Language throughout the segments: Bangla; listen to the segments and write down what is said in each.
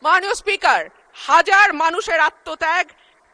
মাননীয় স্পিকার, হাজার মানুষের আত্মত্যাগ,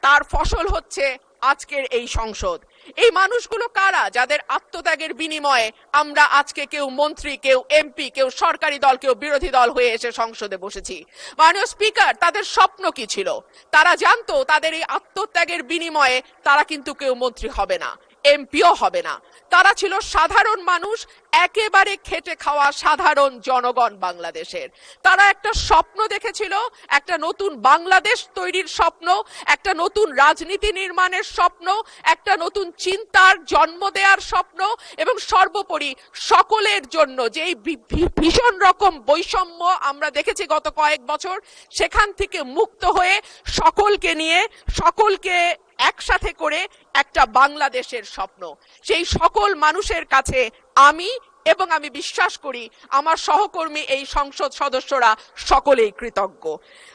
তার ফসল হচ্ছে আজকের এই সংসদ। এই মানুষগুলো কারা যাদের আত্মত্যাগের বিনিময়ে আমরা আজকে কেউ মন্ত্রী, কেউ এমপি, কেউ সরকারি দল, কেউ বিরোধী দল হয়ে এসে সংসদে বসেছি? মাননীয় স্পিকার, তাদের স্বপ্ন কি ছিল? তারা জানতো তাদের এই আত্মত্যাগের বিনিময়ে তারা কিন্তু কেউ মন্ত্রী হবে না, এমপিও হবে না। তারা ছিল সাধারণ মানুষ, একেবারে খেটে খাওয়া সাধারণ জনগণ বাংলাদেশের। তারা একটা স্বপ্ন দেখেছিল, একটা নতুন বাংলাদেশ তৈরির স্বপ্ন, একটা নতুন রাজনীতি নির্মাণের স্বপ্ন, একটা নতুন চিন্তার জন্ম দেওয়ার স্বপ্ন, এবং সর্বোপরি সকলের জন্য যেই ভীষণ রকম বৈষম্য আমরা দেখেছি গত কয়েক বছর, সেখান থেকে মুক্ত হয়ে সকলকে নিয়ে, সকলকে একসাথে করে একটা বাংলাদেশের স্বপ্ন। সেই সকল মানুষের কাছে আমি এবং আমি বিশ্বাস করি আমার সহকর্মী এই সংসদ সদস্যরা সকলেই কৃতজ্ঞ।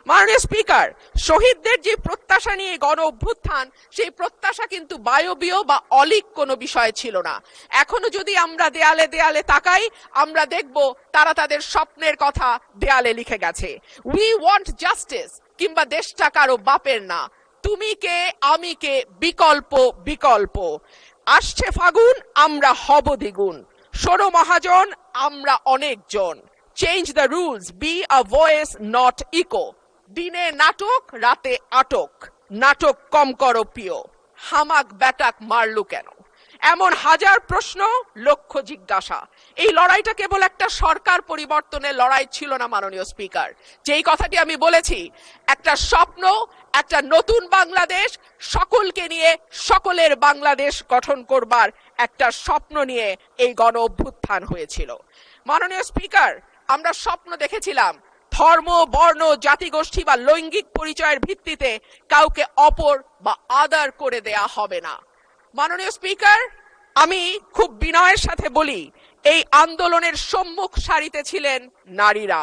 মাননীয় স্পিকার, শহীদদের যে প্রত্যাশা নিয়ে গণ অভ্যুত্থান, সেই প্রত্যাশা কিন্তু বায়বীয় বা অলীক কোনো বিষয় ছিল না। এখনো যদি আমরা দেয়ালে দেয়ালে তাকাই, আমরা দেখব তারা তাদের স্বপ্নের কথা দেয়ালে লিখে গেছে। উই ওয়ান্ট জাস্টিস, কিংবা দেশটা কারো বাপের না, তুমি কে আমি কে, বিকল্প বিকল্প। আসছে ফাগুন, আমরা হব দ্বিগুণ। শোনো মহাজন, আমরা অনেকজন। Change the rules, be a voice not echo. দিনে নাটক, রাতে আটক, নাটক কম করো প্রিয়। হামাক ব্যাটাক মারলু কেন? এমন হাজার প্রশ্ন, লক্ষ জিজ্ঞাসা। এই লড়াইটা কেবল একটা সরকার পরিবর্তনের লড়াই ছিল না মাননীয় স্পিকার। যেই কথাটি আমি বলেছি, একটা স্বপ্ন, একটা নতুন বাংলাদেশ, সকলকে নিয়ে সকলের বাংলাদেশ গঠন করবার একটা স্বপ্ন নিয়ে এই গণ অভ্যুত্থান হয়েছিল। মাননীয় স্পিকার, আমরা স্বপ্ন দেখেছিলাম ধর্ম, বর্ণ, জাতিগোষ্ঠী বা লৈঙ্গিক পরিচয়ের ভিত্তিতে কাউকে অপর বা আদার করে দেয়া হবে না। মাননীয় স্পিকার, আমি খুব বিনয়ের সাথে বলি, এই আন্দোলনের সম্মুখ সারিতে ছিলেন নারীরা।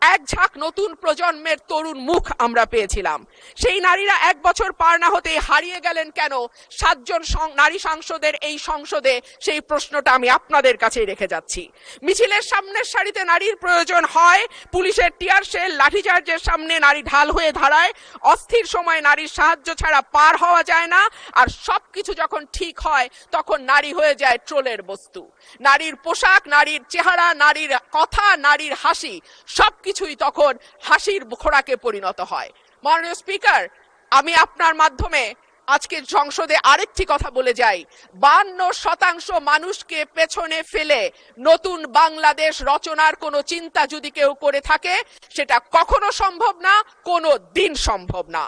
এক ঝাঁক নতুন প্রজন্মের তরুণ মুখ আমরা পেয়েছিলাম। সেই নারীরা এক বছর পার না হতে হারিয়ে গেলেন কেন 7 জন নারী সাংসদের এই সংসদে, সেই প্রশ্নটা আমি আপনাদের কাছে রেখে যাচ্ছি। মিছিলের সামনের সারিতে নারীর প্রয়োজন হয়, পুলিশের টিয়ার শেল, লাঠিচার্জের সামনে নারী ঢাল হয়ে দাঁড়ায়। অস্থির সময় নারীর সাহায্য ছাড়া পার হওয়া যায় না, আর সবকিছু যখন ঠিক হয় তখন নারী হয়ে যায় ট্রোলের বস্তু। নারীর পোশাক, নারীর চেহারা, নারীর কথা, নারীর হাসি, সবকিছুই তখন হাসির খোরাকে পরিণত হয়। মাননীয় স্পিকার, আমি আপনার মাধ্যমে আজকে সংসদে আরেকটি কথা বলে যাই। 52% মানুষকে পেছনে ফেলে নতুন বাংলাদেশ রচনার কোনো চিন্তা যদি কেউ করে থাকে, সেটা কখনো সম্ভব না, কোনো দিন সম্ভব না।